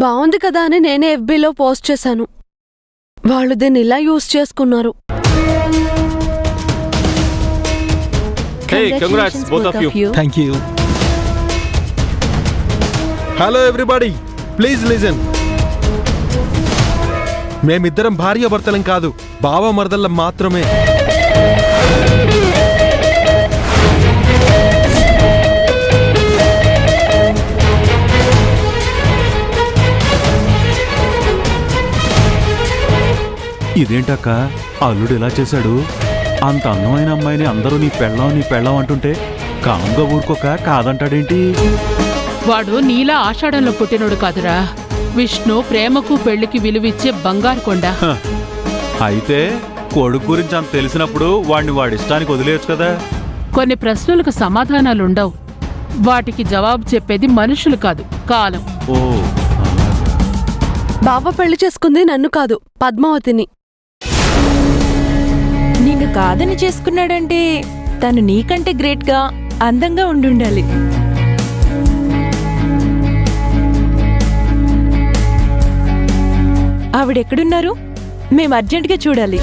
బాగుంది కదా అని నేనే FBలో పోస్ట్ చేశాను. వాళ్ళు దీన్ని ఇలా యూజ్ చేసుకున్నారు. Hey, congrats both of you. Thank you. Hello everybody. Please listen. మేమిద్దరం భార్యాభర్తలం కాదు, బావ మరదళ్ళం మాత్రమే. ఇదేంటక్క అల్లుడు ఎలా చేశాడు? అంత అందమైన అమ్మాయిని అందరూ నీ పెళ్ళం అంటుంటే కామ్గా ఊరుకోక కాదంటాడేంటి? వాడు నీలా ఆషాఢంలో పుట్టినోడు కాదురా. విష్ణు ప్రేమకు పెళ్లికి విలువిచ్చే బంగారు కొండ. అయితే కొడుకు గురించి అంత తెలిసినప్పుడు వాడిని వాడిష్టానికి వదిలేయచ్చు కదా. కొన్ని ప్రశ్నలకు సమాధానాలుండవు. వాటికి జవాబు చెప్పేది మనుషులు కాదు, కాలం. ఓ, బావ పెళ్లి చేసుకుంది నన్ను కాదు, పద్మావతిని. నిన్ను కాదని చేసుకున్నాడంటే తను నీకంటే గ్రేట్గా అందంగా ఉండుండాలి. ఆవిడెక్కడున్నారు? మేం అర్జెంటుగా చూడాలి.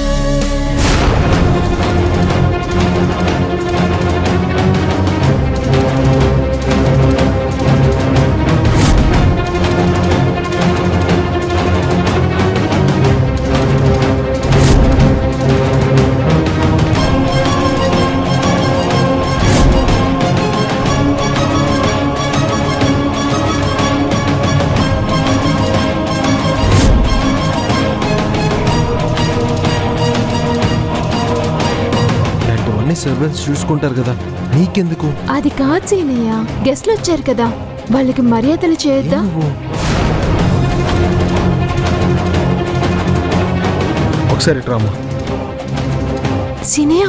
సర్వెంట్స్ చూసుకుంటారు కదా, నీకెందుకు? అది కాదు సీనయ్య, గెస్ట్లు వచ్చారు కదా, వాళ్ళకి మర్యాదలు చేయొద్దా? ఒకసారి ట్రామా సీనయ్య,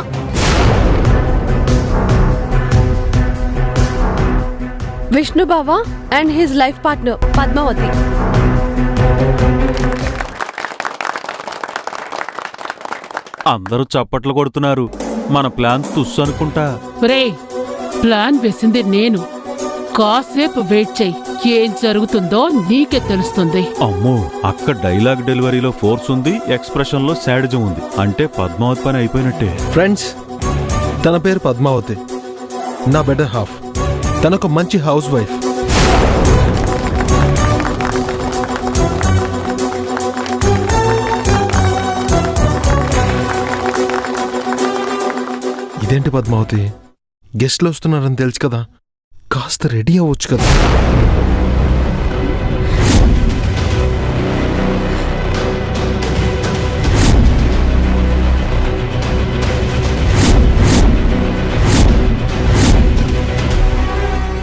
విష్ణు బావ and his life partner Padmavathi. అందరూ చప్పట్లు కొడుతున్నారు. మన ప్లాన్ తుస్సు అనుకుంటా. రే, ప్లాన్ వేసింది నేను. కాసేపు వెయిట్ చెయ్యి, ఏం జరుగుతుందో నీకే తెలుస్తుంది. అమ్మో, అక్క డైలాగ్ డెలివరీలో ఫోర్స్ ఉంది, ఎక్స్ప్రెషన్ లో శాడిజం ఉంది. అంటే పద్మావతి పని అయిపోయినట్టే. ఫ్రెండ్స్, తన పేరు పద్మావతి, నా బెటర్ హాఫ్. తనొక మంచి హౌస్ వైఫ్. ఇదేంటి పద్మావతి, గెస్ట్లు వస్తున్నారని తెలుసు కదా, కాస్త రెడీ అవ్వచ్చు కదా.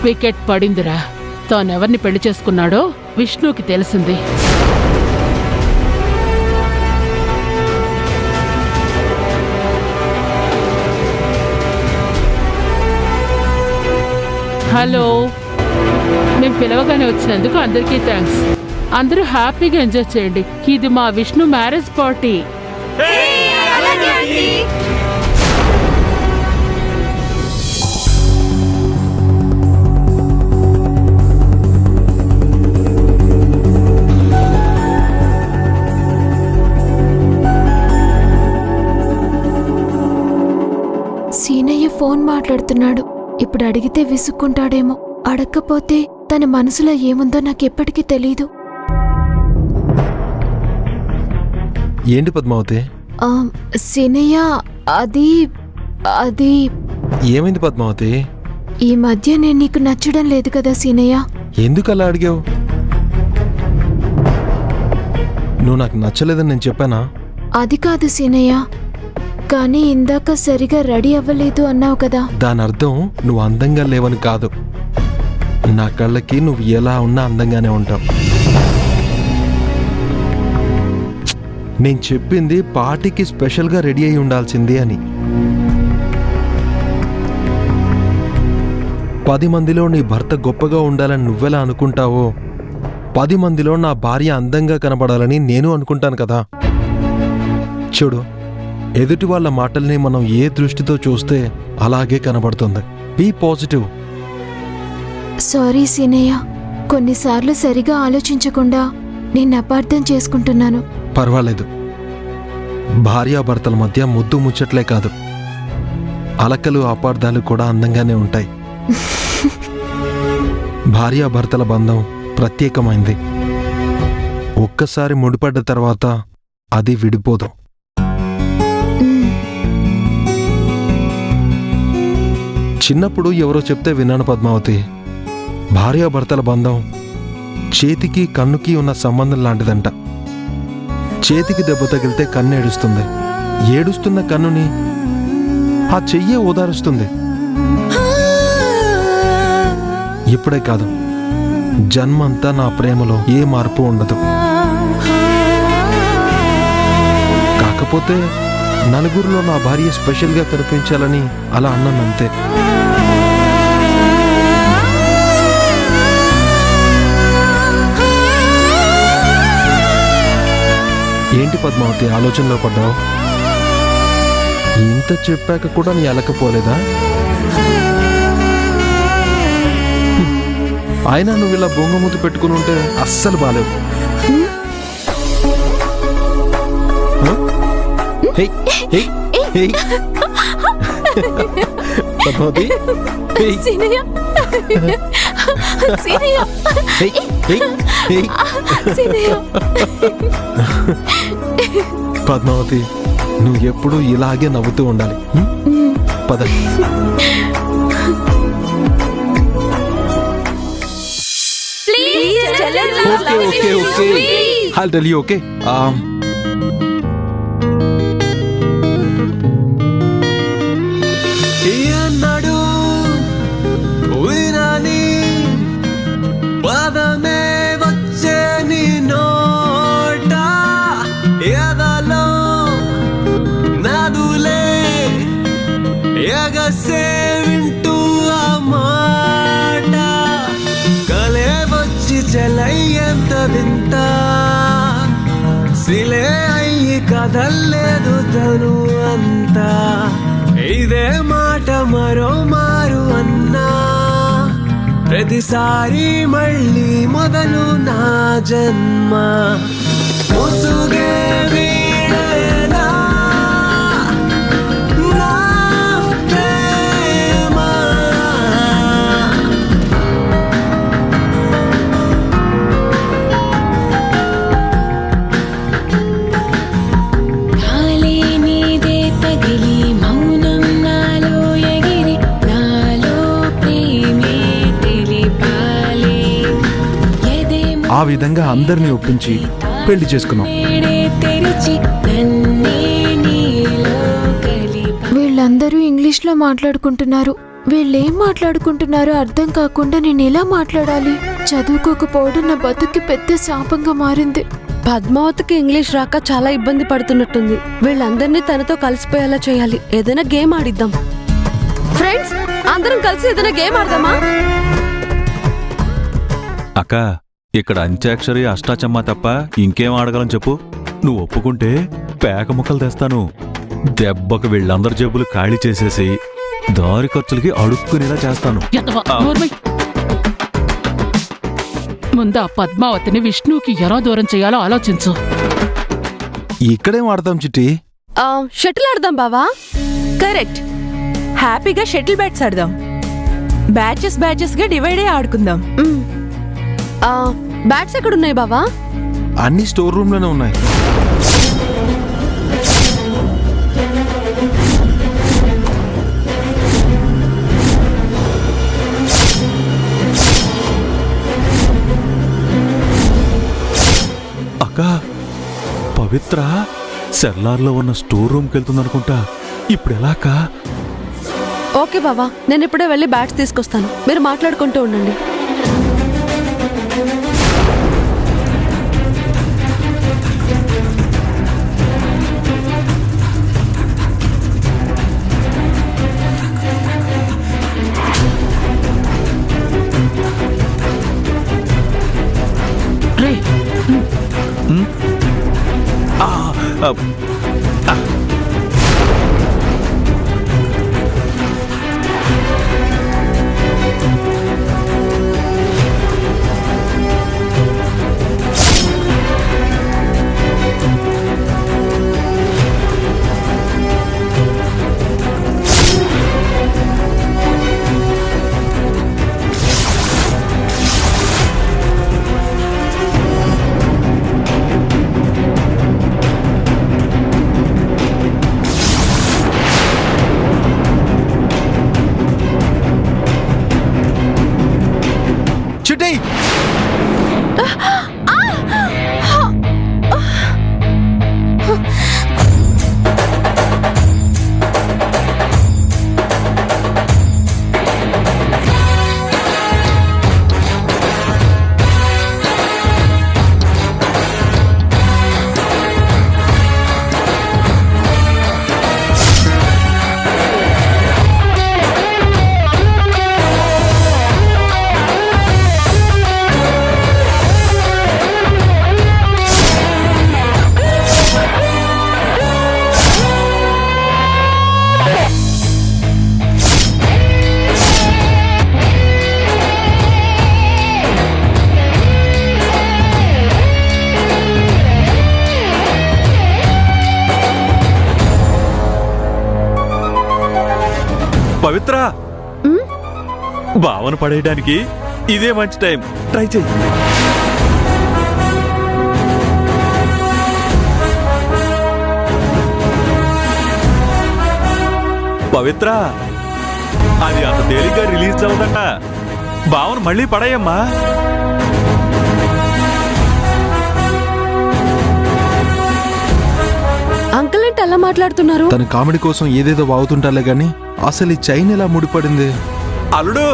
వికెట్ పడిందిరా. తానెవర్ని పెళ్లి చేసుకున్నాడో విష్ణుకి తెలిసింది. హలో, మేము పిలవగానే వచ్చినందుకు అందరికీ థ్యాంక్స్. అందరూ హ్యాపీగా ఎంజాయ్ చేయండి. ఇది మా Vishnu marriage party. Seenayya phone మాట్లాడుతున్నాడు. ఇప్పుడు అడిగితే విసుక్కుంటాడేమో. అడగకపోతే తన మనసులో ఏముందో నాకెప్పటికీ తెలీదు. ఏంటి పద్మావతి? సీనయ్య, అది అది ఏమైంది పద్మావతి? ఈ మధ్య నేను నీకు నచ్చడం లేదు కదా సీనయ్య. ఎందుకు అలా అడిగావు? నువ్వు నాకు నచ్చలేదని నేను చెప్పానా? అది కాదు సీనయ్య, కానీ ఇందాక సరిగా రెడీ అవ్వలేదు అన్నావు కదా. దాని అర్థం నువ్వు అందంగా లేవని కాదు. నా కళ్ళకి నువ్వు ఎలా ఉన్నా అందంగానే ఉంటావు. నేను చెప్పింది పార్టీకి స్పెషల్గా రెడీ అయి ఉండాల్సింది అని. 10 మందిలో నీ భర్త గొప్పగా ఉండాలని నువ్వెలా అనుకుంటావో, 10 మందిలో నా భార్య అందంగా కనబడాలని నేను అనుకుంటాను కదా. చూడు, ఎదుటి వాళ్ళ మాటల్ని మనం ఏ దృష్టితో చూస్తే అలాగే కనబడుతుంది. Be positive. సారీ సీనయ్య, కొన్నిసార్లు సరిగా ఆలోచించకుండా నేను అపార్థం చేసుకుంటున్నాను. పర్వాలేదు. భార్యాభర్తల మధ్య ముద్దు ముచ్చట్లే కాదు, అలకలు అపార్థాలు కూడా అందంగానే ఉంటాయి. భార్యాభర్తల బంధం ప్రత్యేకమైంది. ఒక్కసారి ముడిపడ్డ తర్వాత అది విడిపోదు. చిన్నప్పుడు ఎవరో చెప్తే విన్నాను పద్మావతి, భార్యాభర్తల బంధం చేతికి కన్నుకి ఉన్న సంబంధం లాంటిదంట. చేతికి దెబ్బ తగిలితే కన్ను ఏడుస్తుంది, ఏడుస్తున్న కన్నుని ఆ చెయ్యే ఓదారుస్తుంది. ఇప్పుడే కాదు, జన్మంతా నా ప్రేమలో ఏ మార్పు ఉండదు. కాకపోతే నలుగురిలో నా భార్య స్పెషల్గా కనిపించాలని అలా అన్నానంతే. ఏంటి పద్మావతి ఆలోచనలో పడ్డావు? ఇంత చెప్పాక కూడా నీ అలకపోలేదా? అయినా నువ్వు ఇలా బొంగమూతి పెట్టుకుని ఉంటే అస్సలు బాలేవు. పద్మావతి, పద్మావతి, నువ్వు ఎప్పుడూ ఇలాగే నవ్వుతూ ఉండాలి. పద. Okay. I'll tell you, okay? ఏనాడు వినని పదమే వచ్చే నీ నోట, ఎదలో నదులే ఎగసే వింటూ ఆ మాట, కలే వచ్చి చెలయ్యంత వింత, సిలే అయ్యి కదల్లేదు తను అంతా. ఇదే మాట మరో మారు అన్నా, ప్రతిసారి మళ్ళీ మొదలు నా జన్మ. ముసుగే వీడేనా నా ప్రేమ, గాలి నీదే తగిలి మౌనం నాలో ఎగిరి, నాలో ప్రేమే తెలిపాలి. ఆ విధంగా అందరినీ ఒప్పించి పెళ్లి చేసుకున్నాం. తెరిచి నన్నే నీలో కలిపి వీళ్ళందరూ ఇంగ్లీష్లో మాట్లాడుకుంటున్నారు. వీళ్ళేం మాట్లాడుకుంటున్నారో అర్థం కాకుండా నేను ఎలా మాట్లాడాలి? చదువుకోకపోవడం నా బతుక్కి పెద్ద శాపంగా మారింది. పద్మావతికి ఇంగ్లీష్ రాక చాలా ఇబ్బంది పడుతున్నట్టుంది. వీళ్ళందరినీ తనతో కలిసిపోయేలా చేయాలి. ఏదైనా గేమ్ ఆడిద్దాం. ఫ్రెండ్స్, అందరం కలిసి ఏదైనా గేమ్ ఆడదామా? అక్క, ఇక్కడ అంత్యాక్షరి అష్టాచమ్మా తప్ప ఇంకేం ఆడగలం చెప్పు? నువ్వు ఒప్పుకుంటే పేక ముక్కలు తెస్తాను. దెబ్బకు వీళ్ళందరి జేబులు ఖాళీ చేసేసి దారి ఖర్చులకి అడుక్కునేలా చేస్తాను. ముందు ఆ పద్మావతిని విష్ణువుకి ఎలా దూరం చేయాలో ఆలోచించు. ఇక్కడేం ఆడతాం చిట్టి? షటిల్ ఆడదాం బావా. కరెక్ట్. హ్యాపీగా షటిల్ బ్యాట్స్ ఆడదాం. బ్యాచెస్ గా డివైడ్ అయ్యి ఆడుకుందాం. బ్యాట్స్ ఎక్కడున్నాయి బావా? అన్ని స్టోర్ రూమ్ లోనే ఉన్నాయి. అక్క, పవిత్ర సెల్లార్లో ఉన్న స్టోర్ రూమ్కి వెళ్తుందనుకుంటా. ఇప్పుడు ఎలా అక్క? ఓకే బావా, నేను ఇప్పుడే వెళ్ళి బ్యాట్స్ తీసుకొస్తాను. మీరు మాట్లాడుకుంటూ ఉండండి. రే, కట్టేయ్. పవిత్ర, భావన పడేయడానికి ఇదే మంచి టైం. ట్రై చెయ్యి. పవిత్ర, అది అంత తేలిగ్గా రిలీజ్ అవుదట. భావన మళ్ళీ పడేయమ్మా. అంకుల్ ఏంటి అలా మాట్లాడుతున్నారు? తన కామెడీ కోసం ఏదేదో వాగుతుంటాలే గాని అసలు ఈ చైన్ ఎలా ముడిపడింది? అల్లుడు,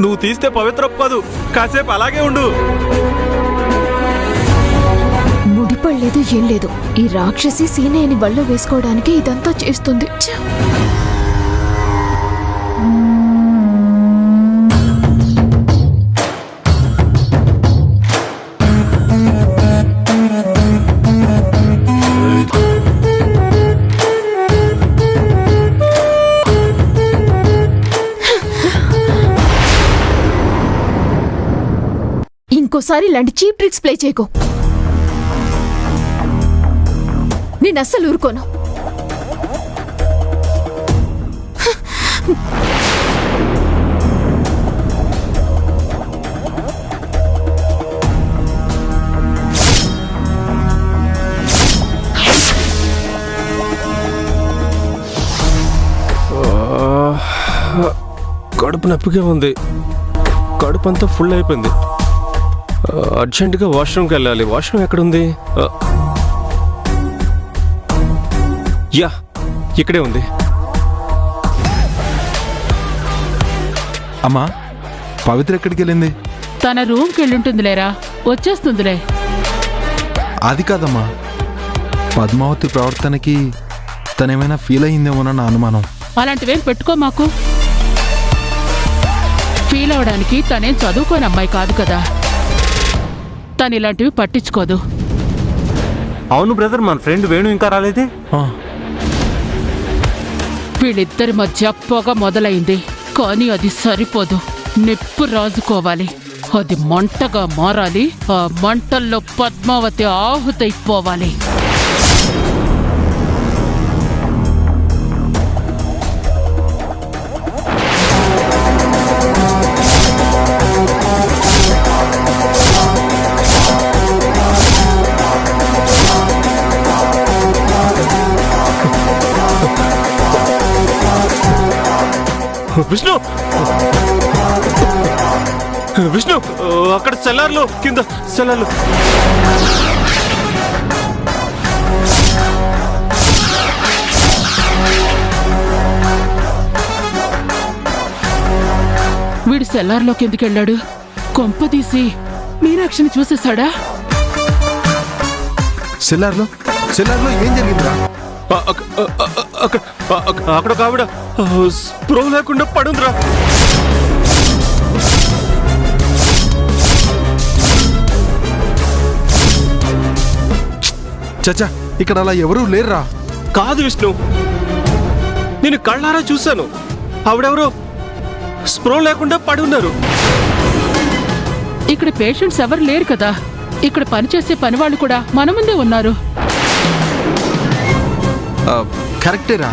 నువ్వు తీస్తే పవిత్ర ఒప్పుకోదు. కాసేపు అలాగే ఉండు. ముడిపడలేదు, ఏం లేదు. ఈ రాక్షసి సీనయ్యని వల్ల వేసుకోవడానికి ఇదంతా చేస్తుంది. ఛ! ఇంకోసారి ఇలాంటి చీప్ ట్రిక్స్ ప్లే చేయకు. నేను అస్సలు ఊరుకోను. కడుపు నొప్పిగా ఉంది. కడుపు అంతా ఫుల్ అయిపోయింది. అర్జెంటుగా వాష్రూమ్కి వెళ్ళాలి. వాష్రూమ్ ఎక్కడుంది? యా, ఇక్కడే ఉంది. అమ్మా, పవిత్ర ఎక్కడికి వెళ్ళింది? తన రూమ్కి వెళ్ళుంటుందిలేరా, వచ్చేస్తుందిలే. అది కాదమ్మా, పద్మావతి ప్రవర్తనకి తనేమైనా ఫీల్ అయ్యిందేమోనన్న అనుమానం. అలాంటివేం పెట్టుకో మాకు. ఫీల్ అవడానికి తనేం చదువుకోని అమ్మాయి కాదు కదా. తను ఇలాంటివి పట్టించుకోదు. అవును బ్రదర్, మన ఫ్రెండ్ వేణు ఇంకా రాలేదే? వీళ్ళిద్దరి మధ్య పొగ మొదలైంది, కానీ అది సరిపోదు. నిప్పు రాజుకోవాలి. అది మంటగా మారాలి. ఆ మంటల్లో పద్మావతి ఆహుతైపోవాలి. విష్ణు, విష్ణు, అక్కడ సెల్లార్లో, కింద సెల్లార్లో. వీడు సెల్లార్లోకి ఎందుకు వెళ్ళాడు? కొంప తీసి మీనాక్షిని చూసేశాడా? సెల్లార్లో ఏం జరిగిందిరా? అక్కడ ఒక ఆవిడ స్ప్రో లేకుండా పడుందిరా. చచ్చా, ఇక్కడ అలా ఎవరూ లేరురా. కాదు విష్ణు, నేను కళ్ళారా చూశాను. ఆవిడెవరో స్ప్రో లేకుండా పడి ఉన్నారు. ఇక్కడ పేషెంట్స్ ఎవరు లేరు కదా. ఇక్కడ పనిచేసే పని వాళ్ళు కూడా మన ముందే ఉన్నారు. కరెక్టేరా,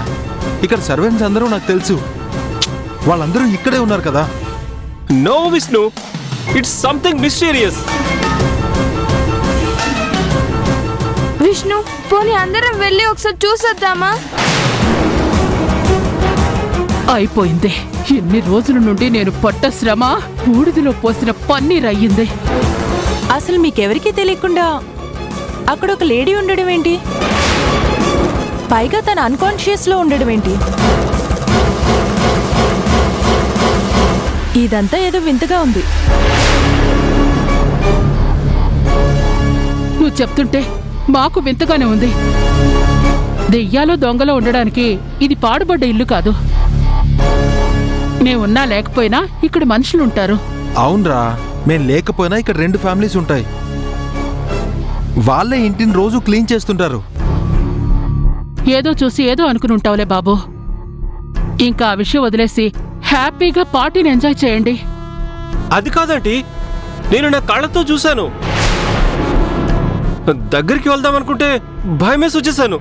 ఇక్కడ సర్వెంట్స్ అందరూ నాకు తెలుసు. వాళ్ళందరూ ఇక్కడే ఉన్నారు కదా. No Vishnu, it's something mysterious. Vishnu, పోనీ అందరం వెళ్ళి ఒకసారి చూసొద్దామా? అయిపోయింది. ఇన్ని రోజుల నుండి నేను పట్ట శ్రమ బూడిదలో పోసిన పన్నీర్ అయ్యింది. అసలు మీకెవరికీ తెలియకుండా అక్కడ ఒక లేడీ ఉండడం ఏంటి? పైగా తన అన్కాన్షియస్ లో ఉండడం ఏంటి? ఇదంతా ఏదో వింతగా ఉంది. నువ్వు చెప్తుంటే మాకు వింతగానే ఉంది. దెయ్యాలో దొంగలో ఉండడానికి ఇది పాడుబడ్డ ఇల్లు కాదు. మేమున్నా లేకపోయినా ఇక్కడ మనుషులుంటారు. అవునరా, మేం లేకపోయినా ఇక్కడ 2 ఫ్యామిలీస్ ఉంటాయి. వాళ్ళే ఇంటిని రోజు క్లీన్ చేస్తుంటారు. ఏదో చూసి ఏదో అనుకుని ఉంటావులే బాబు. ఇంకా ఆ విషయం వదిలేసి హ్యాపీగా పార్టీని ఎంజాయ్ చేయండి. అది కాదంటీ, నేను నా కళ్ళతో చూశాను. దగ్గరికి వెళ్దామనుకుంటే భయమేసి వచ్చేసాను.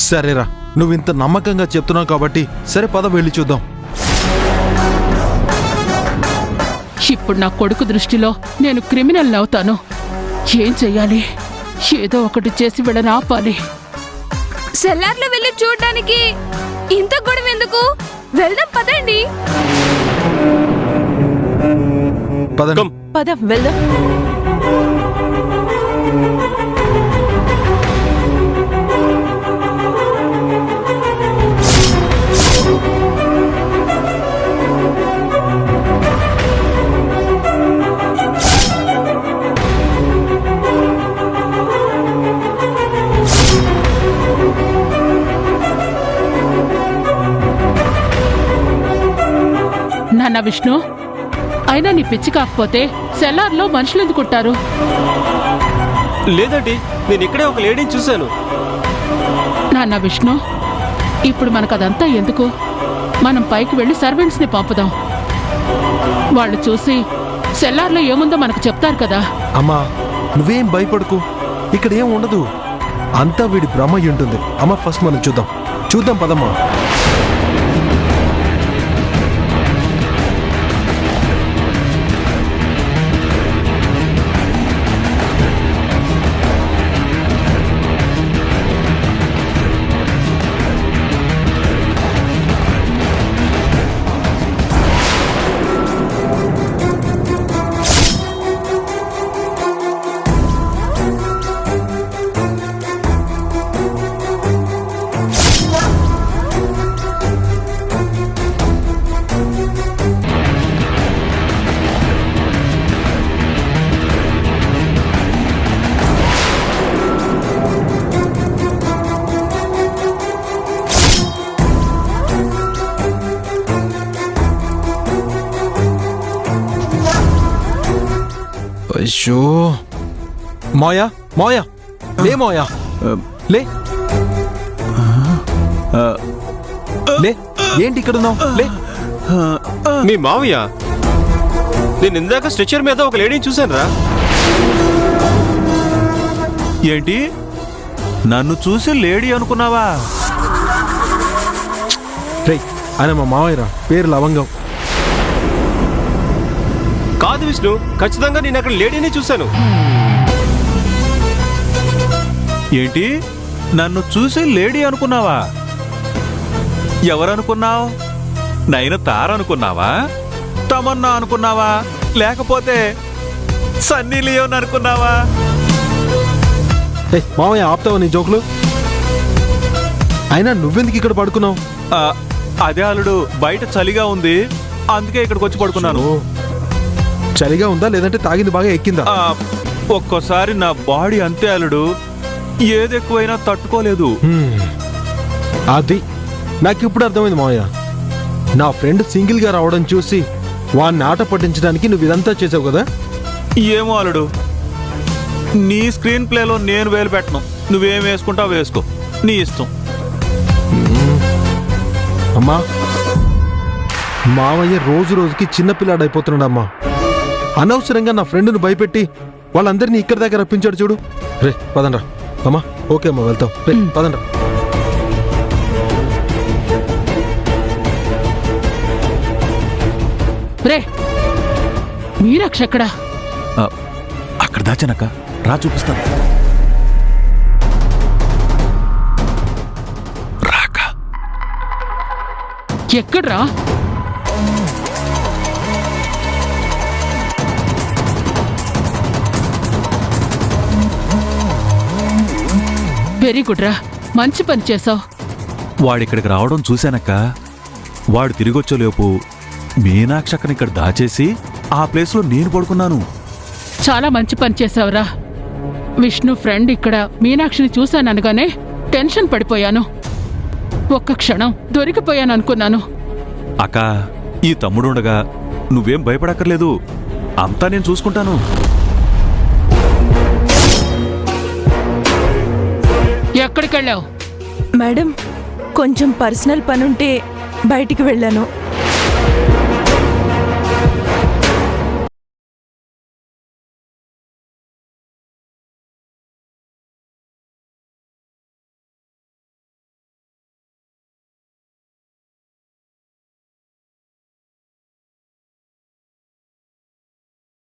సరేరా, నువ్వు ఇంత నమ్మకంగా చెప్తున్నావు కాబట్టి సరే పద వెళ్ళి చూద్దాం. ఇప్పుడు నా కొడుకు దృష్టిలో నేను క్రిమినల్ అవుతాను. ఏం చెయ్యాలి? ఏదో ఒకటి చేసి వీళ్ళని ఆపాలి. సెల్లార్లో వెళ్ళి చూడడానికి ఇంత గొడవ ఎందుకు? వెళ్దాం పదండి. పదండి. పద వెళ్దాం. నాన్న విష్ణు, అయినా నీ పిచ్చి కాకపోతే సెల్లార్లో మనుషులు ఎందుకుంటారు? లేదండి, నేను ఇక్కడే ఒక లేడీని చూశాను. నాన్న విష్ణు, ఇప్పుడు మనకదంతా ఎందుకు? మనం పైకి వెళ్ళి సర్వెంట్స్ని పంపుదాం. వాళ్ళు చూసి సెల్లార్లో ఏముందో మనకు చెప్తారు కదా. అమ్మా, నువ్వేం భయపడకు, ఇక్కడ ఏం ఉండదు. అంతా వీడి భ్రమ అయి ఉంటుంది. అమ్మ, ఫస్ట్ మనం చూద్దాం పదమ్మా. అయ్యో, మాయా లే, మాయా లే లే, ఏంటి ఇక్కడ ఉన్నావు? లే. మీ మావయ్య, నేను ఇందాక స్ట్రెచర్ మీద ఒక లేడీని చూశాను రా. ఏంటి, నన్ను చూసి లేడీ అనుకున్నావా? రే, ఆయన మా మావయ్యరా, పేరు లవంగం. కాదు విష్ణు, ఖచ్చితంగా నేను అక్కడ లేడీని చూశాను. ఏంటి, నన్ను చూసి లేడీ అనుకున్నావా? ఎవరనుకున్నావు? నయనతార అనుకున్నావా? తమన్నా అనుకున్నావా? లేకపోతే సన్నీ లియోన్ అనుకున్నావా? మావయ్య, ఆపుతావా నీ జోకులు? అయినా నువ్వెందుకు ఇక్కడ పడుకున్నావు? అదే అల్లుడు, బయట చలిగా ఉంది, అందుకే ఇక్కడికి వచ్చి పడుకున్నాను. చలిగా ఉందా, లేదంటే తాగింది బాగా ఎక్కిందా? ఒక్కోసారి నా బాడీ అంతే అల్లుడు, ఏది ఎక్కువైనా తట్టుకోలేదు. అది నాకు ఇప్పుడు అర్థమైంది మావయ్య. నా ఫ్రెండ్ సింగిల్ గా రావడం చూసి వాడిని ఆట పట్టించడానికి నువ్వు ఇదంతా చేసావు కదా? ఏమో అల్లుడు, నీ స్క్రీన్ ప్లేలో నేను వేలు పెట్టను. నువ్వేం వేసుకుంటావు వేసుకో, నీ ఇష్టం. అమ్మా, మావయ్య రోజు రోజుకి చిన్నపిల్లాడైపోతున్నాడమ్మా. అనవసరంగా నా ఫ్రెండ్ను భయపెట్టి వాళ్ళందరినీ ఇక్కడ దగ్గర రప్పించాడు చూడు. రే పదండ్రా. అమ్మా, ఓకే అమ్మా, వెళ్తాం. రే పదండ్రా. రే, మీనాక్షి ఎక్కడా? అక్కడ దాచానక్క, రా చూపిస్తాను. రాక ఎక్కడ్రా? వెరీ గుడ్ రా, మంచి పని చేసావు. వాడిక్కడికి రావడం చూశానక్క. వాడు తిరిగొచ్చేలోపు మీనాక్షక్కని ఇక్కడ దాచేసి ఆ ప్లేస్లో నేను పడుకున్నాను. చాలా మంచి పని చేసావురా. విష్ణు ఫ్రెండ్ ఇక్కడ మీనాక్షిని చూశాననగానే టెన్షన్ పడిపోయాను. ఒక్క క్షణం దొరికిపోయాను అనుకున్నాను. అక్క, ఈ తమ్ముడుండగా నువ్వేం భయపడక్కర్లేదు. అంతా నేను చూసుకుంటాను. ఎక్కడికెళ్ళావు? మేడం, కొంచెం పర్సనల్ పనుంటే బయటికి వెళ్ళాను.